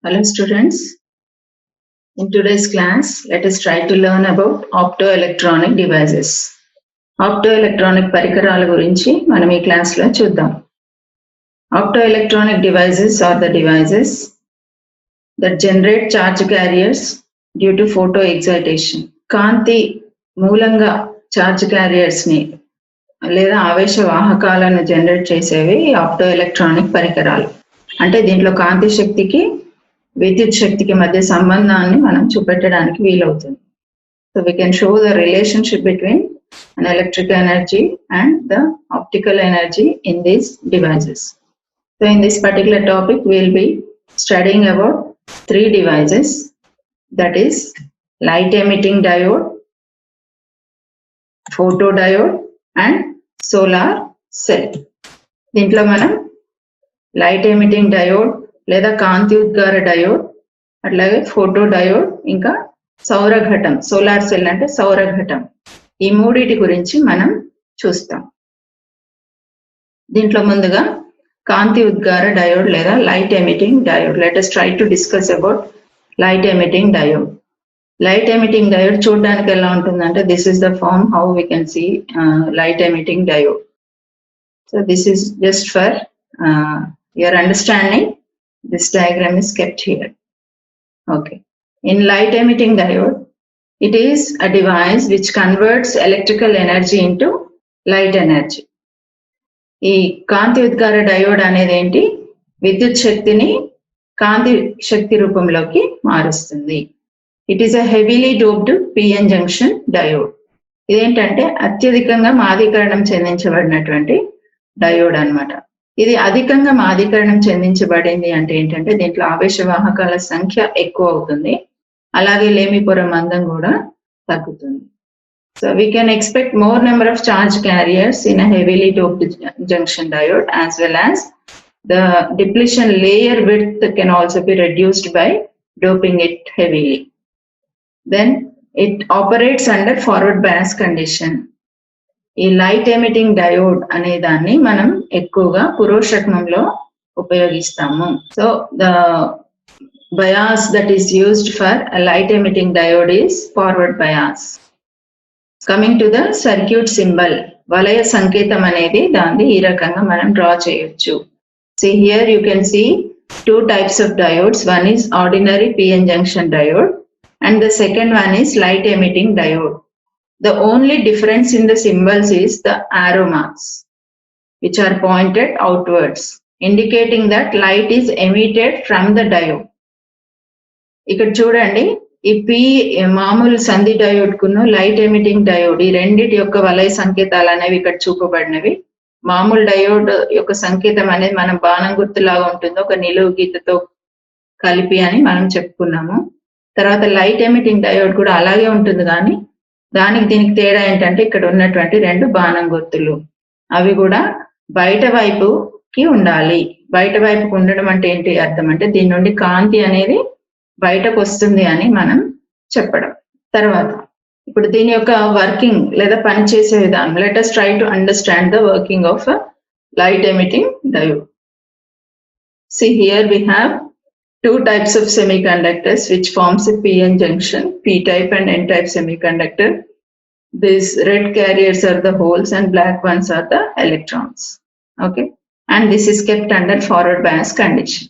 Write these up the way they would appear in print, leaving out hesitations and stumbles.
Hello students, in today's class, let us try to learn about optoelectronic devices. Optoelectronic పరికరాల గురించి మనం ఈ క్లాస్లో చూద్దాం. Optoelectronic devices are the devices that generate charge carriers due to photoexcitation. కాంతి మూలంగా charge carriers ని లేదా ఆవేశ వాహకాలను generate చేసేవి ఆప్టోఎలక్ట్రానిక్ పరికరాలు. అంటే దీంట్లో కాంతి శక్తికి విద్యుత్ శక్తికి మధ్య సంబంధాన్ని మనం చూపెట్టడానికి వీలవుతుంది. So we can show the relationship between an electric energy and the optical energy in these devices. So in this particular topic we will be studying about three devices, that is light emitting diode, photodiode and solar cell. దీంట్లో మనం light emitting diode లేదా కాంతి ఉద్గార diode, అట్లాగే photo diode, ఇంకా సౌరఘటం, solar cell అంటే సౌరఘటం, ఈ మూడిటి గురించి మనం చూస్తాం. దీంట్లో ముందుగా కాంతి ఉద్గార డయోడ్ లేదా light emitting diode. Let us try to discuss about light emitting diode. Light emitting diode చూడడానికి ఎలా ఉంటుందంటే, this is the form how we can see light emitting diode. So this is just for your understanding. This diagram is kept here. Okay. In light emitting diode, it is a device which converts electrical energy into light energy. ఈ కాంతి ఉద్గార diode అనేది ఏంటి, విద్యుత్ శక్తిని కాంతి శక్తి రూపంలోకి మారుస్తుంది. It is a heavily doped PN junction diode. ఇదేంటంటే అత్యధికంగా మాదీకరణం చెందించబడినటువంటి డయోడ్ అన్నమాట. ఇది అధికంగా మాదీకరణం చెందించబడింది అంటే ఏంటంటే దీంట్లో ఆవేశవాహకాల సంఖ్య ఎక్కువ అవుతుంది, అలాగే లేమి పొర మందం కూడా తగ్గుతుంది. So we can expect more number of charge carriers in a heavily doped junction diode, as well as the depletion layer width can also be reduced by doping it heavily. Then it operates under forward bias condition. ఈ light emitting diode అనే దాన్ని మనం ఎక్కువగా పురోషక్మంలో ఉపయోగిస్తాము. So the bias that is used for a light emitting diode is forward bias. Coming to the circuit symbol, వలయ సంకేతం అనేది దాన్ని ఈ రకంగా మనం డ్రా చేయొచ్చు. See here you can see two types of diodes. One is ordinary PN junction diode and the second one is light emitting diode. The only difference in the symbols is the arrow marks, which are pointed outwards, indicating that light is emitted from the diode. ఇక్కడ చూడండి, ఈ P మామూలు సంధి diode కును light emitting diode, ఈ రెండిటి యొక్క వలయ సంకేతాలు అనేవి ఇక్కడ చూపబడినవి. మామూలు డయోడ్ యొక్క సంకేతం అనేది మనం బాణం గుర్తులాగా ఉంటుంది, ఒక నిలువు గీతతో కలిపి అని మనం చెప్పుకున్నాము. తర్వాత లైట్ ఎమిటింగ్ డయోడ్ కూడా అలాగే ఉంటుంది, కానీ దానికి దీనికి తేడా ఏంటంటే ఇక్కడ ఉన్నటువంటి రెండు బాణం గుర్తులు అవి కూడా బయట వైపుకి ఉండాలి. బయట వైపుకి ఉండడం అంటే ఏంటి అర్థం అంటే దీని నుండి కాంతి అనేది బయటకు వస్తుంది అని మనం చెప్పడం. తర్వాత ఇప్పుడు దీని యొక్క వర్కింగ్ లేదా పనిచేసే విధానం. Let us try to understand the working of a light emitting diode. See here we have two types of semiconductors which forms a PN junction, P-type and N-type semiconductor. These red carriers are the holes and black ones are the electrons. Okay, and this is kept under forward bias condition.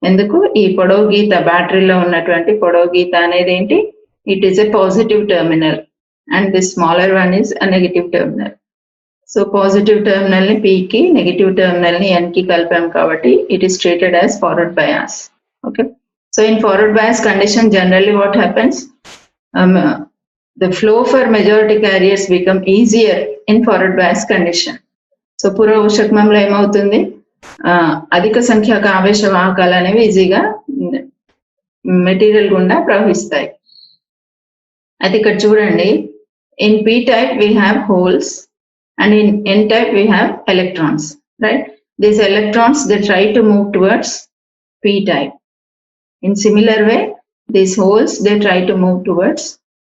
ఎందుకు, ఈ పొడవు గీత బ్యాటరీలో ఉన్నటువంటి పొడవు గీత అనేది ఏంటి, it is a positive terminal and the smaller one is a negative terminal. So positive terminal ని P కి, negative terminal ని ఎన్ కి కలిపాం కాబట్టి it is treated as forward bias. Okay, so in forward bias condition generally what happens, the flow for majority carriers become easier in forward bias condition. So పురోషక్మంలో ఏమవుతుంది, అధిక సంఖ్యక ఆవేశ వాహకాలు అనేవి ఈజీగా మెటీరియల్ గుండా ప్రవహిస్తాయి. అయితే ఇక్కడ చూడండి, in P type we have holes and in N type we have electrons, right? These electrons they try to move towards P type. In similar way these holes they try to move towards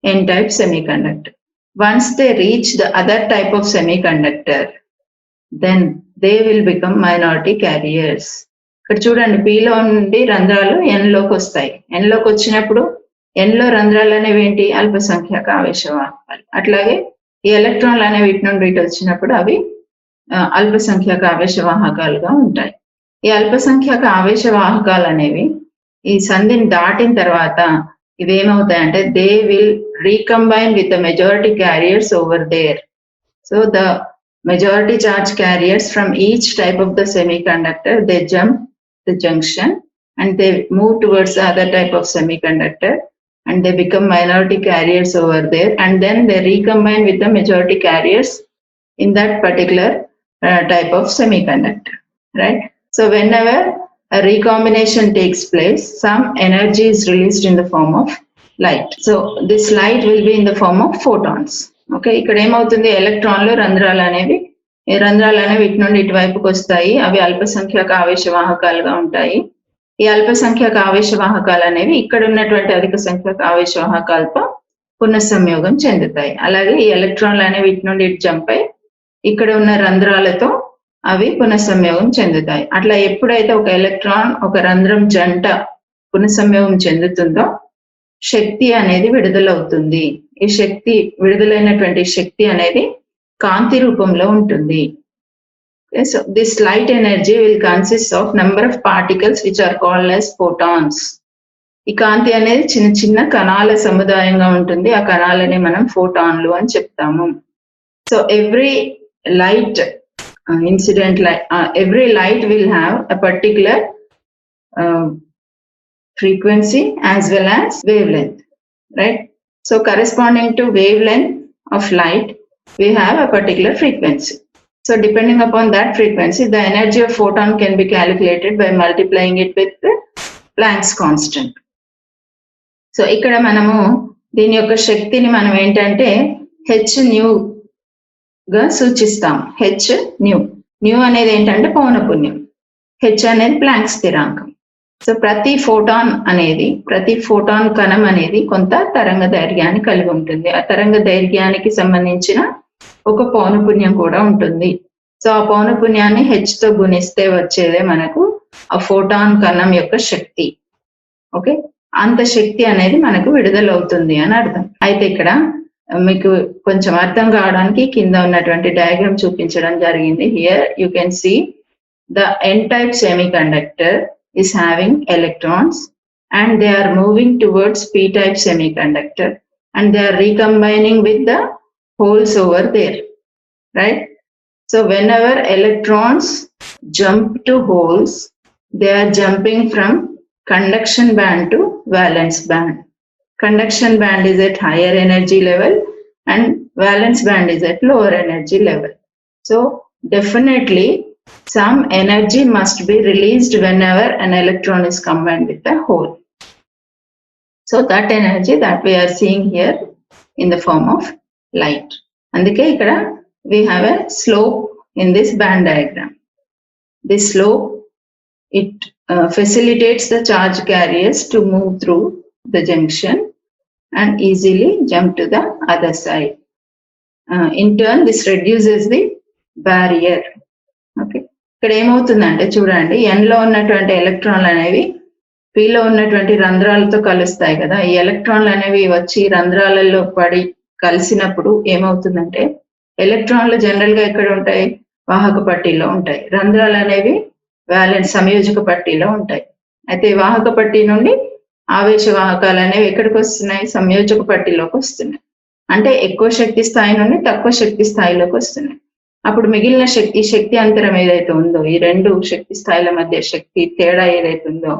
N-type semiconductor. Once they reach the other type of semiconductor, then they will become minority carriers. ఇక్కడ చూడండి Pలో నుండి రంధ్రాలు N లోకి వస్తాయి. N లోకి వచ్చినప్పుడు N లో రంధ్రాలు అనేవి ఏంటి, అల్పసంఖ్యాక ఆవేశవాహకాలు. అట్లాగే ఈ ఎలక్ట్రాన్లు అనేవి ఇటు నుండి ఇటు వచ్చినప్పుడు అవి అల్పసంఖ్యాక ఆవేశవాహకాలుగా ఉంటాయి. ఈ అల్పసంఖ్యాక ఆవేశవాహకాలు అనేవి ఈ సంధిని దాటిన తర్వాత ఇవేమవుతాయంటే they will recombine with the majority carriers over there. So the majority charge carriers from each type of the semiconductor, they jump the junction and they move towards the other type of semiconductor and they become minority carriers over there, and then they recombine with the majority carriers in that particular type of semiconductor, right? So whenever a recombination takes place, some energy is released in the form of light. So this light will be in the form of photons. Okay, ఇక్కడ ఏమవుతుంది, ఎలక్ట్రాన్లు రంధ్రాలు అనేవి ఇటు నుండి ఇటువైపుకి వస్తాయి. అవి అల్పసంఖ్యాక ఆవేశవాహకాలుగా ఉంటాయి. ఈ అల్పసంఖ్యాక ఆవేశవాహకాలు అనేవి ఇక్కడ ఉన్నటువంటి అధిక సంఖ్యాక ఆవేశవాహకాలతో పునఃసంయోగం చెందుతాయి. అలాగే ఈ ఎలక్ట్రాన్లు అనేవి ఇటు నుండి ఇటు జంప్ అయి ఇక్కడ ఉన్న రంధ్రాలతో అవి పునఃసంయోగం చెందుతాయి. అట్లా ఎప్పుడైతే ఒక ఎలక్ట్రాన్ ఒక రంధ్రం జంట పునఃసంయోగం చెందుతుందో శక్తి అనేది విడుదలవుతుంది. ఈ శక్తి విడుదలైనటువంటి శక్తి అనేది కాంతి రూపంలో ఉంటుంది. So this light energy will consist of number of particles which are called as photons. ఈ కాంతి అనేది చిన్న చిన్న కణాల సముదాయంగా ఉంటుంది. ఆ కణాలని మనం ఫోటాన్లు అని చెప్తాము. So every light incident every light will have a particular frequency as well as wavelength, right? So corresponding to wavelength of light, we have a particular frequency. So depending upon that frequency, the energy of photon can be calculated by multiplying it with the Planck's constant. So ikkada manamu దీని యొక్క శక్తిని మనం ఏంటంటే h nu గా సూచిస్తాం. h nu అనేది ఏంటంటే పౌనపున్యం, h అనేది ప్లాంక్ స్థిరాంకం. సో ప్రతి ఫోటాన్ కణం అనేది కొంత తరంగ దైర్ఘ్యాన్ని కలిగి ఉంటుంది. ఆ తరంగ దైర్ఘ్యానికి సంబంధించిన ఒక పౌనపున్యం కూడా ఉంటుంది. సో ఆ పౌనపున్యాన్ని h తో గుణిస్తే వచ్చేదే మనకు ఆ ఫోటాన్ కణం యొక్క శక్తి. ఓకే, అంత శక్తి అనేది మనకు విడుదలవుతుంది అని అర్థం. అయితే ఇక్కడ మీకు కొంచెం అర్థం కావడానికి కింద ఉన్నటువంటి డయాగ్రామ్ చూపించడం జరిగింది. Here you can see the N type semiconductor is having electrons and they are moving towards P type semiconductor and they are recombining with the holes over there, right? So whenever electrons jump to holes, they are jumping from conduction band to valence band. Conduction band is at higher energy level and valence band is at lower energy level. So definitely some energy must be released whenever an electron is combined with a hole. So that energy that we are seeing here in the form of light. అందుకే ఇక్కడ we have a slope in this band diagram. This slope, it facilitates the charge carriers to move through the junction and easily jump to the other side. In turn, this reduces the barrier. Okay, ఇక్కడ ఏమవుతుందంటే చూడండి, N లో ఉన్నటువంటి ఎలక్ట్రాన్లు అనేవి P లో ఉన్నటువంటి రంధ్రాలతో కలుస్తాయి కదా. ఈ ఎలక్ట్రాన్లు అనేవి వచ్చి రంధ్రాలలో పడి కలిసినప్పుడు ఏమవుతుందంటే ఎలక్ట్రాన్లు జనరల్ గా ఎక్కడ ఉంటాయి, వాహక పట్టీలో ఉంటాయి. రంధ్రాలు అనేవి వ్యాలెన్స్ సంయోజక పట్టీలో ఉంటాయి. అయితే వాహక పట్టీ నుండి ఆవేశ వాహకాలు అనేవి ఎక్కడికి వస్తున్నాయి, సంయోజక పట్టీలోకి వస్తున్నాయి. అంటే ఎక్కువ శక్తి స్థాయి నుండి తక్కువ శక్తి స్థాయిలోకి వస్తున్నాయి. అప్పుడు మిగిలిన శక్తి అంతరం ఏదైతే ఉందో, ఈ రెండు శక్తి స్థాయిల మధ్య శక్తి తేడా ఏదైతే ఉందో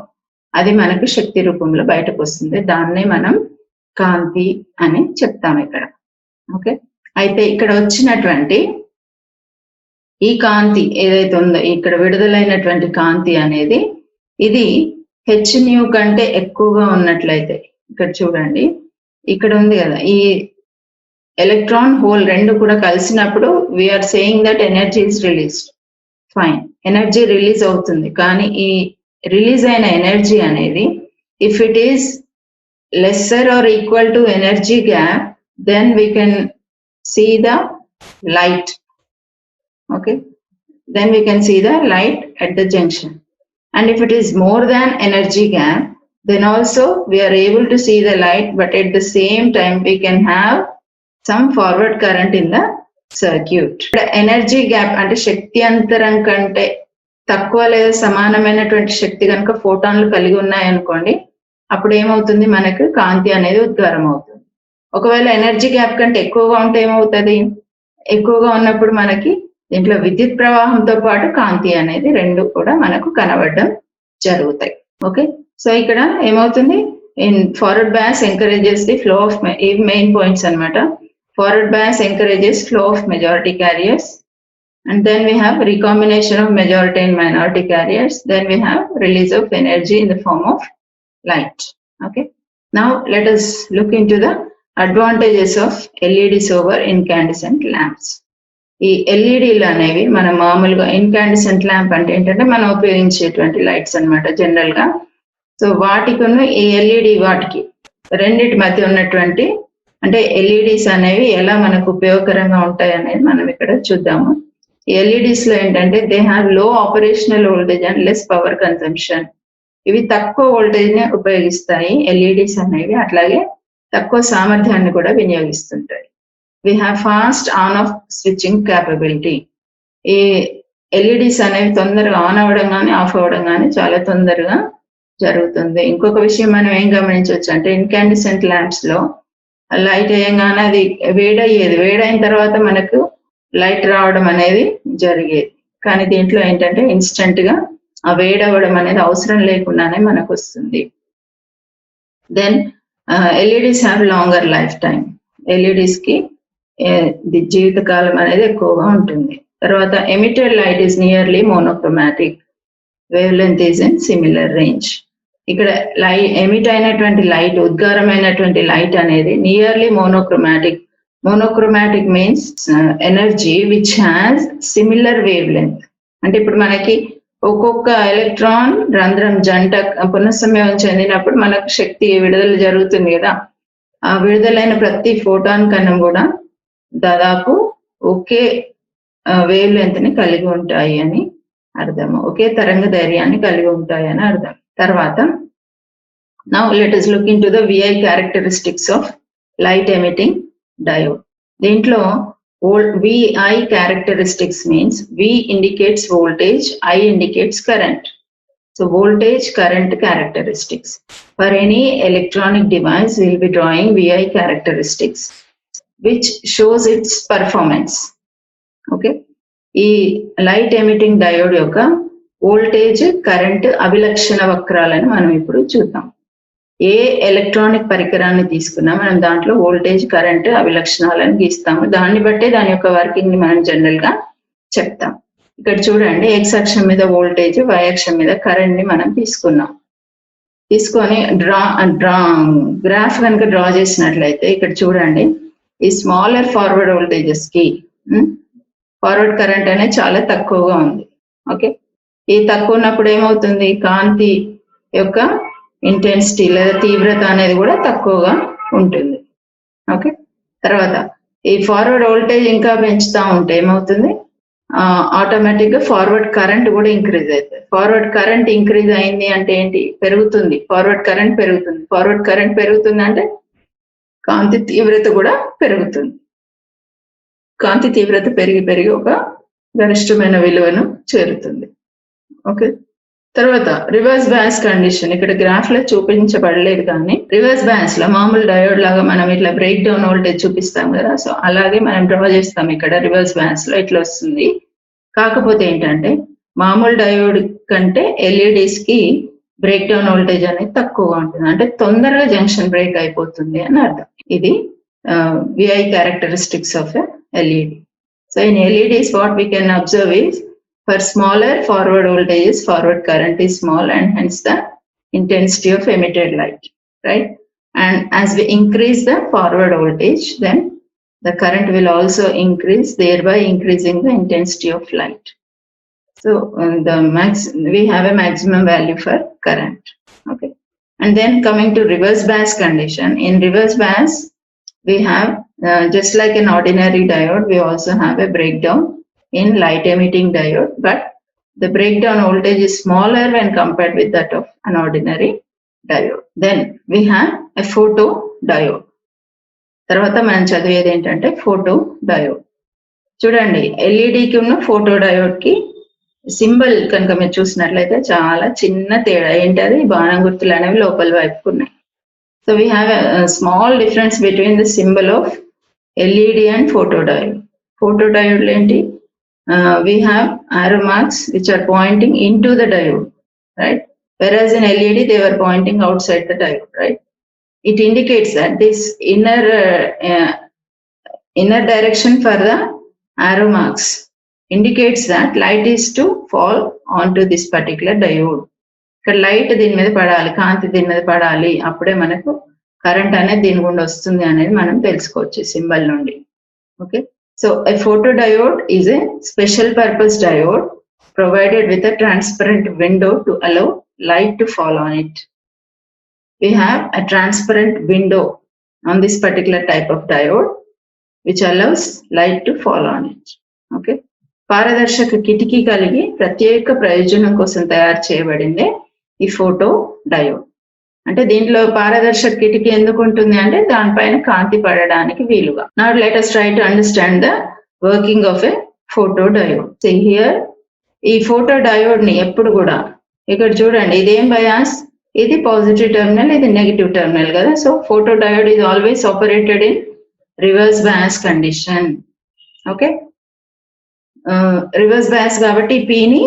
అది మనకు శక్తి రూపంలో బయటకు వస్తుంది. దాన్నే మనం కాంతి అని చెప్తాం ఇక్కడ. ఓకే, అయితే ఇక్కడ వచ్చినటువంటి ఈ కాంతి ఏదైతే ఉందో, ఇక్కడ విడుదలైనటువంటి కాంతి అనేది ఇది h nu కంటే ఎక్కువగా ఉన్నట్లయితే, ఇక్కడ చూడండి ఇక్కడ ఉంది కదా, ఈ ఎలక్ట్రాన్ హోల్ రెండు కూడా కలిసినప్పుడు we are saying that energy is released. Fine, energy release అవుతుంది. కానీ ఈ రిలీజ్ అయిన ఎనర్జీ అనేది if it is lesser or equal to energy gap, then we can see the light. Okay, then we can see the light at the junction. And if it is more than energy gap, then also we are able to see the light, but at the same time we can have some forward current in the circuit. Energy gap అంటే శక్తి అంతరం కంటే తక్కువ లేదా సమానమైనటువంటి శక్తి కనుక ఫోటాన్లు కలిగి ఉన్నాయనుకోండి, అప్పుడు ఏమవుతుంది, మనకు కాంతి అనేది ఉద్గారం అవుతుంది. ఒకవేళ ఎనర్జీ గ్యాప్ కంటే ఎక్కువగా ఉంటే ఏమవుతుంది, ఎక్కువగా ఉన్నప్పుడు మనకి దీంట్లో విద్యుత్ ప్రవాహంతో పాటు కాంతి అనేది రెండు కూడా మనకు కనబడడం జరుగుతాయి. ఓకే, సో ఇక్కడ ఏమవుతుంది, in forward bias encourages the flow of, ఈ మెయిన్ పాయింట్స్ అన్నమాట. Forward bias encourages flow of majority carriers, and then we have recombination of majority and minority carriers, then we have release of energy in the form of light. Okay, now let us look into the advantages of LEDs over incandescent lamps. ఈ ఎల్ఈడీలు అనేవి మన మామూలుగా incandescent lamp అంటే ఏంటంటే మనం ఉపయోగించేటువంటి lights అన్నమాట general గా. So వాటికును ఈ ఎల్ఈడి వాటికి రెండిటి మధ్య ఉన్నటువంటి, అంటే ఎల్ఈడీస్ అనేవి ఎలా మనకు ఉపయోగకరంగా ఉంటాయి అనేది మనం ఇక్కడ చూద్దాము. ఎల్ఈడీస్ లో ఏంటంటే they have low operational voltage and less power consumption. ఇవి తక్కువ వోల్టేజ్ ని ఉపయోగిస్తాయి ఎల్ఈడీస్ అనేవి, అట్లాగే తక్కువ సామర్థ్యాన్ని కూడా వినియోగిస్తుంటాయి. We have fast on off switching capability. ఈ ఎల్ఈడీస్ అనేవి తొందరగా ఆన్ అవ్వడం కానీ ఆఫ్ అవ్వడం కానీ చాలా తొందరగా జరుగుతుంది. ఇంకొక విషయం మనం ఏం గమనించవచ్చు అంటే ఇన్కాండిసెంట్ ల్యాంప్స్ లో లైట్ వేయంగానే అది వేడయ్యేది, వేడైన తర్వాత మనకు లైట్ రావడం అనేది జరిగేది. కానీ దీంట్లో ఏంటంటే ఇన్స్టెంట్ గా ఆ వేడవడం అనేది అవసరం లేకుండానే మనకు వస్తుంది. Then LEDs have longer life time. LEDs కి జీవితకాలం అనేది ఎక్కువగా ఉంటుంది. తర్వాత emitted light is nearly monochromatic, wave length is in similar range. ఇక్కడ ఎమిట్ అయినటువంటి లైట్, ఉద్గారమైనటువంటి లైట్ అనేది nearly monochromatic. Monochromatic means energy which has similar wave length. అంటే ఇప్పుడు మనకి ఒక్కొక్క ఎలక్ట్రాన్ రంధ్రం జంట పునఃసంయోగం చెందినప్పుడు మనకు శక్తి విడుదల జరుగుతుంది కదా, ఆ విడుదలైన ప్రతి ఫోటాన్ కన్నా కూడా దాదాపు ఒకే వేవ్ లెంత్ ని కలిగి ఉంటాయి అని అర్థము, ఒకే తరంగ ధైర్యాన్ని కలిగి ఉంటాయి అని అర్థం. తర్వాత now let us look into the VI characteristics of light emitting diode. దీంట్లో VI characteristics means V indicates voltage, I indicates current. So voltage current characteristics. For any electronic device we will be drawing VI characteristics which shows its performance. Okay, ఈ light emitting diode యొక్క voltage current అభిలక్షణ వక్రాలను మనం ఇప్పుడు చూద్దాం. ఏ electronic పరికరాన్ని తీసుకున్నా మనం దాంట్లో voltage current అభిలక్షణాలను గీస్తాము, దాన్ని బట్టే దాని యొక్క వర్కింగ్ ని మనం జనరల్ గా చెప్తాం. ఇక్కడ చూడండి, ఎక్స్ అక్షం మీద వోల్టేజ్, వై అక్షం మీద కరెంట్ ని మనం తీసుకున్నాం. తీసుకొని గ్రాఫ్ కనుక డ్రా చేసినట్లయితే ఇక్కడ చూడండి, ఈ స్మాలర్ ఫార్వర్డ్ వోల్టేజెస్ కి ఫార్వర్డ్ కరెంట్ అనేది చాలా తక్కువగా ఉంది. ఓకే, ఈ తక్కువ ఉన్నప్పుడు ఏమవుతుంది, కాంతి యొక్క ఇంటెన్సిటీ లేదా తీవ్రత అనేది కూడా తక్కువగా ఉంటుంది. ఓకే, తర్వాత ఈ ఫార్వర్డ్ వోల్టేజ్ ఇంకా పెంచుతా ఉంటే ఏమవుతుంది, ఆటోమేటిక్ గా ఫార్వర్డ్ కరెంట్ కూడా ఇంక్రీజ్ అవుతుంది. ఫార్వర్డ్ కరెంట్ ఇంక్రీజ్ అయింది అంటే ఏంటి, పెరుగుతుంది, ఫార్వర్డ్ కరెంట్ పెరుగుతుంది. ఫార్వర్డ్ కరెంట్ పెరుగుతుంది అంటే కాంతి తీవ్రత కూడా పెరుగుతుంది. కాంతి తీవ్రత పెరిగి పెరిగి ఒక గరిష్టమైన విలువను చేరుతుంది. ఓకే, తర్వాత రివర్స్ బయాస్ కండిషన్ ఇక్కడ గ్రాఫ్ లో చూపించబడలేదు, కానీ రివర్స్ బయాస్ లో మామూలు డయోడ్ లాగా మనం ఇట్లా బ్రేక్ డౌన్ వోల్టేజ్ చూపిస్తాం కదా, సో అలాగే మనం డ్రా చేస్తాం. ఇక్కడ రివర్స్ బయాస్ లో ఇట్లా వస్తుంది. కాకపోతే ఏంటంటే మామూలు డయోడ్ కంటే ఎల్ఈడీస్ కి బ్రేక్ డౌన్ వోల్టేజ్ అనేది తక్కువగా ఉంటుంది, అంటే తొందరగా జంక్షన్ బ్రేక్ అయిపోతుంది అని అర్థం. ఇది VI characteristics of a LED. So in LEDs what we can observe is, for smaller forward voltages forward current is small and hence the intensity of emitted light, right? And as we increase the forward voltage, then the current will also increase, thereby increasing the intensity of light. So we have a maximum value for current. Okay, and then coming to reverse bias condition. In reverse bias we have just like an ordinary diode, we also have a breakdown in light emitting diode, but the breakdown voltage is smaller when compared with that of an ordinary diode. Then we have a photodiode. తర్వాత మనం చదివేది ఏంటంటే photo diode. చూడండి ఎల్ఈడికి ఉన్న photo diode కి symbol కనుక మీరు చూసినట్లయితే చాలా చిన్న తేడా ఏంటది, బాణం గుర్తులు అనేవి లోపల వైపుకు ఉన్నాయి. So we have a small difference between the symbol of LED and photo diode. Photo డయోడ్లు ఏంటి, we have arrow marks which are pointing into the diode, right? Whereas in LED they were pointing outside the diode, right? It indicates that this inner direction for the arrow marks indicates that light is to fall onto this particular diode. ఇక్కడ light దీని మీద పడాలి, కాంతి దీని మీద పడాలి, అప్పుడే మనకు current అనేది దీని గుండా వస్తుంది అనేది మనం తెలుసుకోవచ్చు సింబల్ నుండి. Okay, so a photodiode is a special purpose diode provided with a transparent window to allow light to fall on it. We have a transparent window on this particular type of diode which allows light to fall on it. Okay, పారదర్శక కిటికీ కలిగి ప్రత్యేక ప్రయోజనం కోసం తయారు చేయబడిందే ఈ photo diode. అంటే దీంట్లో పారదర్శక కిటికీ ఎందుకు ఉంటుంది అంటే దానిపైన కాంతి పడడానికి వీలుగా. Now let us try to understand the working of a photodiode. See here, ఈ ఫోటో డయోడ్ ని ఎప్పుడు కూడా ఇక్కడ చూడండి, ఇదేం బయాస్, ఇది పాజిటివ్ టెర్మినల్, ఇది నెగిటివ్ టెర్మినల్ కదా. So photo diode is always operated in reverse bias condition. Okay, reverse bias కాబట్టి పీని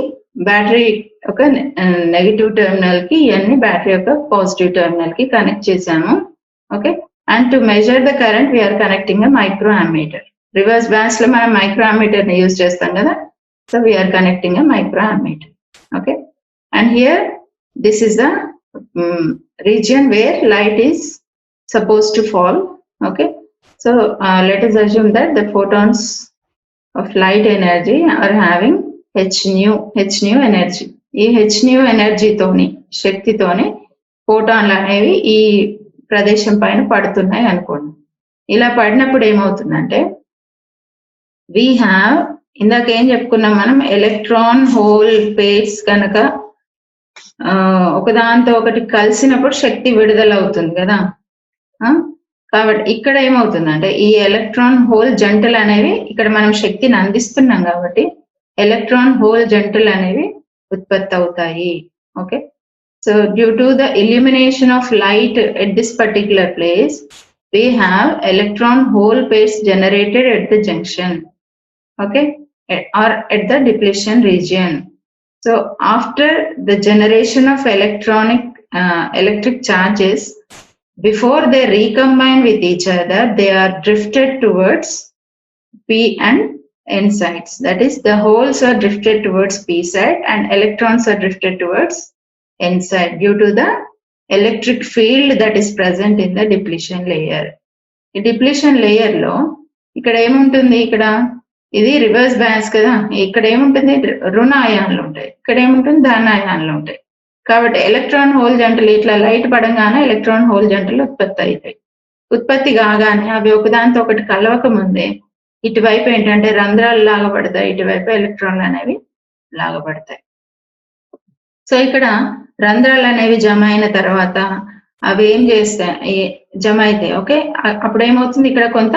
బ్యాటరీ ఒక నెగిటివ్ టెర్మినల్ కి, ఇవన్నీ బ్యాటరీ యొక్క పాజిటివ్ టెర్మినల్ కి కనెక్ట్ చేసాము. Okay, and to measure the current we are connecting a micro ammeter. Reverse bias లో మనం మైక్రో అమ్మీటర్ ని యూజ్ చేస్తాం కదా. So we are connecting a micro ammeter. Okay, and here this is the region where light is suppose to fall. Okay, so let us assume that the photons of light energy are having h nu energy. ఈ H new ఎనర్జీతోని, శక్తితోని ఫోటాన్లు అనేవి ఈ ప్రదేశం పైన పడుతున్నాయి అనుకోండి. ఇలా పడినప్పుడు ఏమవుతుందంటే వీ హ్యావ్, ఇందాక ఏం చెప్పుకున్నాం మనం, ఎలక్ట్రాన్ హోల్ పేర్స్ కనుక ఒకదాంతో ఒకటి కలిసినప్పుడు శక్తి విడుదల అవుతుంది కదా. కాబట్టి ఇక్కడ ఏమవుతుందంటే ఈ ఎలక్ట్రాన్ హోల్ జంటలు అనేవి, ఇక్కడ మనం శక్తిని అందిస్తున్నాం కాబట్టి ఎలక్ట్రాన్ హోల్ జంటలు అనేవి ఉత్పత్తి అవుతాయి. Okay, so due to the illumination of light at this particular place we have electron hole pairs generated at the junction, okay, or at the depletion region. So after the generation of electric charges, before they recombine with each other, they are drifted towards p and n sides. That is, the holes are drifted towards p side and electrons are drifted towards n side due to the electric field that is present in the depletion layer. ఈ depletion layer లో ఇక్కడ ఏముంటుంది, ఇక్కడ ఇది reverse bias కదా, ఇక్కడ ఏముంటుంది, రుణ అయాన్లు ఉంటాయి, ఇక్కడ ఏముంటుంది, ధన అయాన్లు ఉంటాయి. కాబట్టి ఎలక్ట్రాన్ హోల్ జంటలు ఇట్లా లైట్ పడంగానే ఎలక్ట్రాన్ హోల్ జంటలు ఉత్పత్తి అవుతాయి. ఉత్పత్తి కాగానే అవి ఒకదాంతో ఒకటి కలవక ముందే ఇటువైపు ఏంటంటే రంధ్రాలు లాగబడతాయి, ఇటువైపు ఎలక్ట్రాన్లు అనేవి లాగబడతాయి. సో ఇక్కడ రంధ్రాలు అనేవి జమ అయిన తర్వాత అవి ఏం చేస్తాయి, జమ అవుతాయి. ఓకే, అప్పుడు ఏమవుతుంది, ఇక్కడ కొంత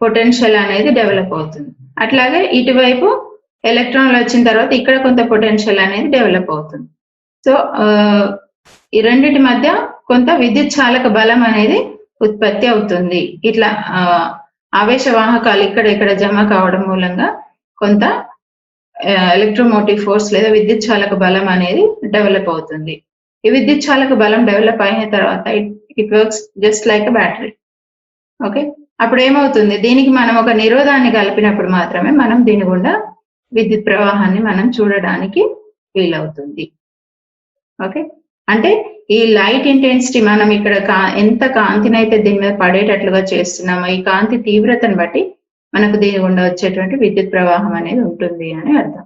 పొటెన్షియల్ అనేది డెవలప్ అవుతుంది. అట్లాగే ఇటువైపు ఎలక్ట్రాన్లు వచ్చిన తర్వాత ఇక్కడ కొంత పొటెన్షియల్ అనేది డెవలప్ అవుతుంది. సో ఈ రెండింటి మధ్య కొంత విద్యుత్ చాలక బలం అనేది ఉత్పత్తి అవుతుంది. ఇట్లా ఆవేశ వాహకాలు ఇక్కడ జమ కావడం మూలంగా కొంత ఎలక్ట్రోమోటివ్ ఫోర్స్ లేదా విద్యుత్ చాలక బలం అనేది డెవలప్ అవుతుంది. ఈ విద్యుత్ చాలక బలం డెవలప్ అయిన తర్వాత it works just like a battery. Okay, అప్పుడు ఏమవుతుంది, దీనికి మనం ఒక నిరోధాన్ని కలిపినప్పుడు మాత్రమే మనం దీని గుండా విద్యుత్ ప్రవాహాన్ని మనం చూడడానికి వీలవుతుంది. ఓకే, అంటే ఈ లైట్ ఇంటెన్సిటీ మనం ఇక్కడ ఎంత కాంతిని అయితే దీని మీద పడేటట్లుగా చేస్తున్నామో ఈ కాంతి తీవ్రతను బట్టి మనకు దీని గుండా వచ్చేటువంటి విద్యుత్ ప్రవాహం అనేది ఉంటుంది అని అర్థం.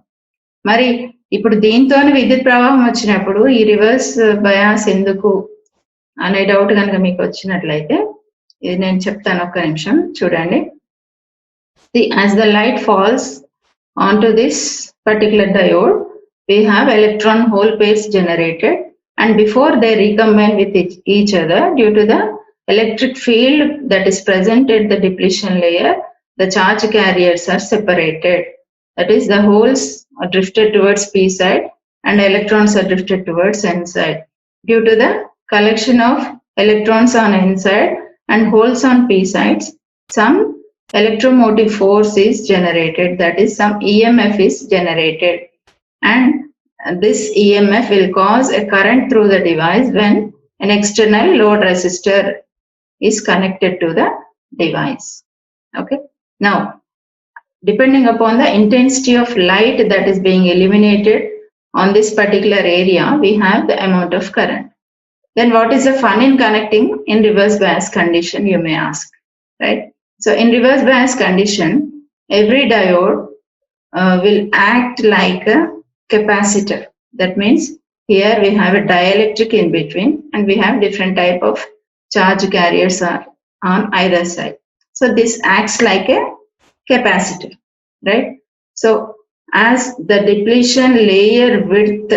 మరి ఇప్పుడు దీంతో విద్యుత్ ప్రవాహం వచ్చినప్పుడు ఈ రివర్స్ బయాస్ ఎందుకు అనే డౌట్ కనుక మీకు వచ్చినట్లయితే ఇది నేను చెప్తాను, ఒక్క నిమిషం చూడండి. As the light falls on to this particular diode, we have electron hole pairs generated, and before they recombine with each other, due to the electric field that is present at the depletion layer, the charge carriers are separated. That is, the holes are drifted towards p side and electrons are drifted towards n side. Due to the collection of electrons on n side and holes on p sides, some electromotive force is generated, that is, some EMF is generated, and this EMF will cause a current through the device when an external load resistor is connected to the device. Okay. Now, depending upon the intensity of light that is being illuminated on this particular area, we have the amount of current. Then what is the fun in connecting in reverse bias condition, you may ask, right? So in reverse bias condition, every diode will act like a capacitor. That means here we have a dielectric in between and we have different type of charge carriers on either side. So this acts like a capacitor, right? So as the depletion layer width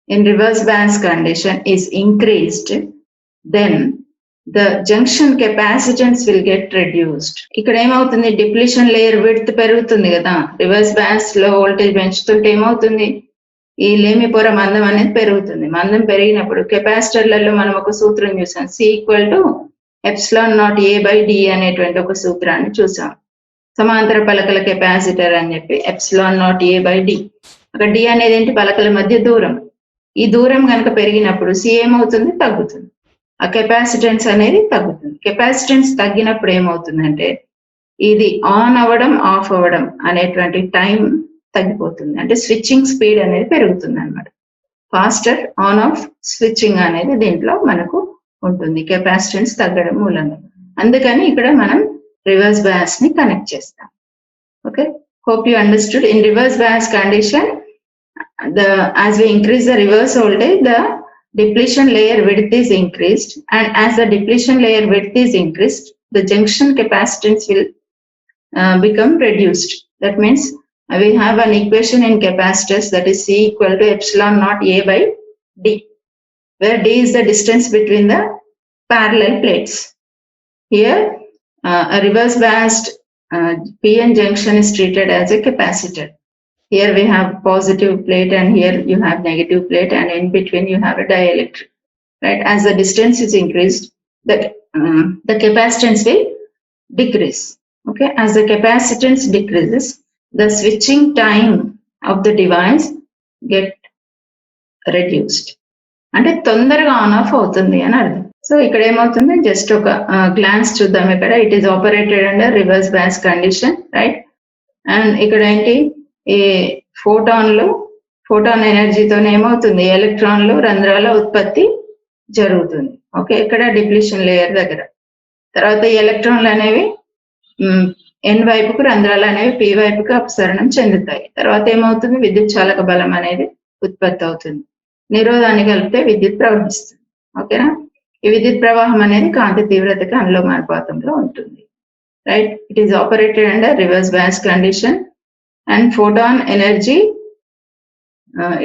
in reverse bias condition is increased, then the junction capacitance will get reduced. ఇక్కడ ఏమవుతుంది, depletion layer width పెరుగుతుంది కదా, reverse bias లో voltage పెంచుతుంటే ఏమవుతుంది, ఈ లేమి పొర మందం అనేది పెరుగుతుంది. మందం పెరిగినప్పుడు కెపాసిటర్లలో మనం ఒక సూత్రం చూసాం, C=ε0A/d అనేటువంటి ఒక సూత్రాన్ని చూసాం. సమాంతర పలకల కెపాసిటర్ అని చెప్పి ε0A/d. అక్కడ d అనేది ఏంటి, పలకల మధ్య దూరం. ఈ దూరం కనుక పెరిగినప్పుడు C ఏమవుతుంది, తగ్గుతుంది. ఆ కెపాసిటెన్స్ అనేది తగ్గుతుంది. కెపాసిటెన్స్ తగ్గినప్పుడు ఏమవుతుందంటే ఇది ఆన్ అవ్వడం ఆఫ్ అవ్వడం అనేటువంటి టైం తగ్గిపోతుంది, అంటే స్విచ్చింగ్ స్పీడ్ అనేది పెరుగుతుంది అనమాట. ఫాస్టర్ ఆన్ ఆఫ్ స్విచ్చింగ్ అనేది దీంట్లో మనకు ఉంటుంది కెపాసిటెన్స్ తగ్గడం మూలంగా. అందుకని ఇక్కడ మనం రివర్స్ బయాస్ ని కనెక్ట్ చేస్తాం. Okay, hope you understood. In reverse bias condition, as we increase the reverse voltage, the depletion layer width is increased, and as the depletion layer width is increased, the junction capacitance will become reduced. That means we have an equation in capacitors, that is C=ε0A/d, where d is the distance between the parallel plates. Here a reverse biased PN junction is treated as a capacitor. Here we have positive plate and here you have negative plate, and in between you have a dielectric, right? As the distance is increased, the capacitance will decrease. Okay, as the capacitance decreases, the switching time of the device get reduced. అంటే తొందరగా on off అవుతుంది అని అర్థం. So ఇక్కడ ఏమవుతుంది, just ఒక glance చూద్దాం. ఇక్కడ it is operated under reverse bias condition, right? And ఇక్కడ ఏంటి, ఈ ఫోటాన్ ఎనర్జీతోనే ఏమవుతుంది, ఎలక్ట్రాన్లు రంధ్రాల ఉత్పత్తి జరుగుతుంది. ఓకే, ఇక్కడ డిప్లీషన్ లేయర్ దగ్గర. తర్వాత ఈ ఎలక్ట్రాన్లు అనేవి ఎన్ వైపుకు, రంధ్రాలు అనేవి పి వైపుకు అపసరణం చెందుతాయి. తర్వాత ఏమవుతుంది, విద్యుత్ చాలక బలం అనేది ఉత్పత్తి అవుతుంది. నిరోధాన్ని కలిపితే విద్యుత్ ప్రవహిస్తుంది. ఓకేనా, ఈ విద్యుత్ ప్రవాహం అనేది కాంతి తీవ్రతకి అనులోమానుపాతంలో ఉంటుంది, right? It is operated under reverse bias condition. And photon energy,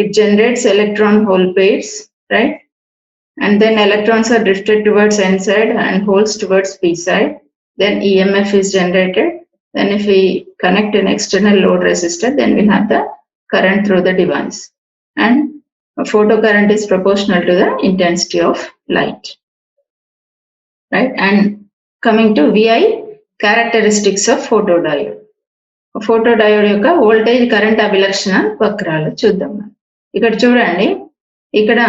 it generates electron hole pairs, right? And then electrons are drifted towards n side and holes towards p side. Then EMF is generated. Then if we connect an external load resistor, then we have the current through the device. And a photocurrent is proportional to the intensity of light, right? And coming to VI, characteristics of photodiode. Photodiode యొక్క voltage current అభిలక్షణ వక్రాలు చూద్దాం. ఇక్కడ చూడండి, ఇక్కడ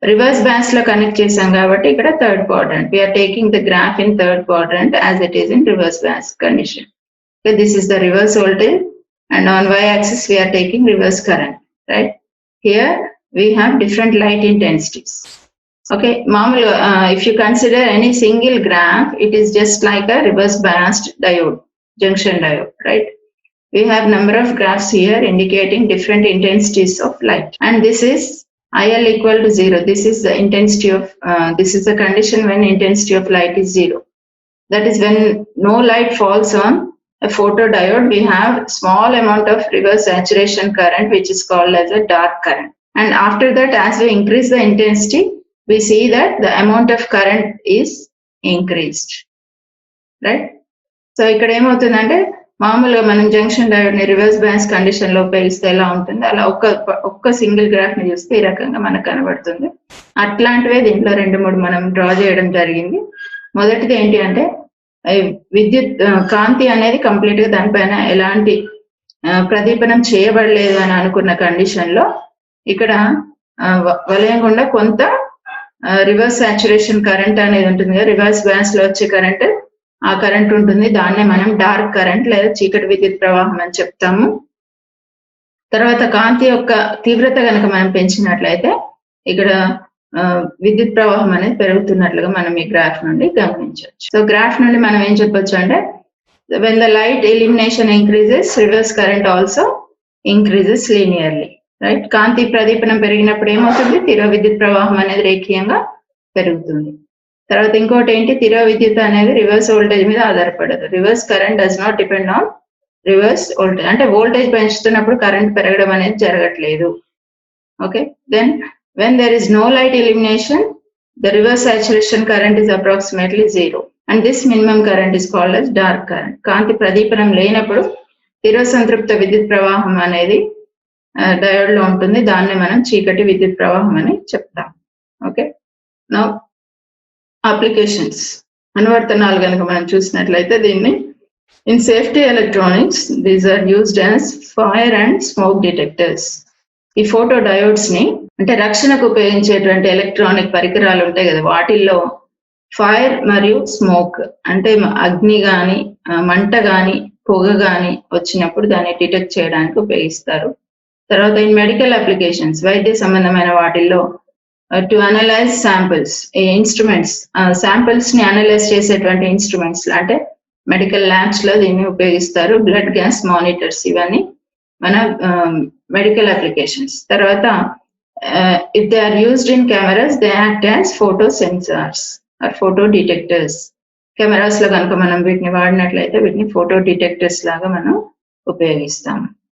reverse bias లో connect చేసాం కాబట్టి ఇక్కడ third quadrant. We are taking the graph in third quadrant as it is in reverse bias condition. This is the reverse voltage and on y-axis we are taking reverse current, right? Here we have different light intensities. Okay, if you consider any single graph, it is just like a reverse biased diode, junction diode, right? We have number of graphs here indicating different intensities of light, and this is IL equal to 0. This is the intensity of, this is the condition when intensity of light is 0. That is when no light falls on a photodiode, we have small amount of reverse saturation current, which is called as a dark current. And after that, as we increase the intensity, we see that the amount of current is increased, right? So ఇక్కడ ఏమవుతుందంటే మామూలుగా మనం junction diode ని reverse bias condition లో ఉపయోగిస్తే ఎలా ఉంటుంది, అలా ఒక్క సింగిల్ గ్రాఫ్ ని చూస్తే ఈ రకంగా మనకు కనబడుతుంది. అట్లాంటివే దీంట్లో 2-3 మనం డ్రా చేయడం జరిగింది. మొదటిది ఏంటి అంటే విద్యుత్ కాంతి అనేది కంప్లీట్ గా దానిపైన ఎలాంటి ప్రదీపనం చేయబడలేదు అని అనుకున్న కండిషన్ లో ఇక్కడ వలయం గుండా కొంత రివర్స్ సాచురేషన్ కరెంట్ అనేది ఉంటుంది కదా, రివర్స్ బయాస్ లో వచ్చే కరెంట్, ఆ కరెంట్ ఉంటుంది. దాన్నే మనం డార్క్ కరెంట్ లేదా చీకటి విద్యుత్ ప్రవాహం అని చెప్తాము. తర్వాత కాంతి యొక్క తీవ్రత కనుక మనం పెంచినట్లయితే ఇక్కడ విద్యుత్ ప్రవాహం అనేది పెరుగుతున్నట్లుగా మనం ఈ గ్రాఫ్ నుండి గమనించవచ్చు. సో గ్రాఫ్ నుండి మనం ఏం చెప్పొచ్చు అంటే, when the light illumination increases, reverse current also increases linearly, right? కాంతి ప్రదీపనం పెరిగినప్పుడు ఏమవుతుంది, తిరో విద్యుత్ ప్రవాహం అనేది రేఖీయంగా పెరుగుతుంది. తర్వాత ఇంకోటి ఏంటి, తిరో విద్యుత్ అనేది రివర్స్ వోల్టేజ్ మీద ఆధారపడదు. Reverse current does not depend on reverse voltage. అంటే వోల్టేజ్ పెంచుతున్నప్పుడు కరెంట్ పెరగడం అనేది జరగట్లేదు. Okay, then when there is no light illumination, the reverse saturation current is approximately 0, and this minimum current is called as dark current. కాంతి ప్రదీపనం లేనప్పుడు తిరో సంతృప్త విద్యుత్ ప్రవాహం అనేది డయోడ్ లో ఉంటుంది. దాన్ని మనం చీకటి విద్యుత్ ప్రవాహం అని చెప్తాం. ఓకే, నౌ అప్లికేషన్స్, అనువర్తనాలు కనుక మనం చూసినట్లయితే దీన్ని in safety electronics these are used as fire and smoke detectors. ఈ ఫోటో డయోడ్స్ ని అంటే రక్షణకు ఉపయోగించేటువంటి ఎలక్ట్రానిక్ పరికరాలు ఉంటాయి కదా, వాటిల్లో ఫైర్ మరియు స్మోక్ అంటే అగ్ని గాని మంట గాని పొగ గాని వచ్చినప్పుడు దాన్ని డిటెక్ట్ చేయడానికి ఉపయోగిస్తారు. తర్వాత ఇన్ మెడికల్ అప్లికేషన్స్, వైద్య సంబంధమైన వాటిల్లో టు అనలైజ్ శాంపిల్స్, ఈ ఇన్స్ట్రుమెంట్స్ శాంపిల్స్ ని అనలైజ్ చేసేటువంటి ఇన్స్ట్రుమెంట్స్ అంటే మెడికల్ ల్యాబ్స్ లో దీన్ని ఉపయోగిస్తారు. బ్లడ్ గ్యాస్ మానిటర్స్, ఇవన్నీ మన మెడికల్ అప్లికేషన్స్. తర్వాత if they are used in cameras, they act as photo sensors or photo detectors. Cameras లో కనుక మనం వీటిని వాడినట్లయితే వీటిని ఫోటో డిటెక్టర్స్ లాగా మనం ఉపయోగిస్తాము.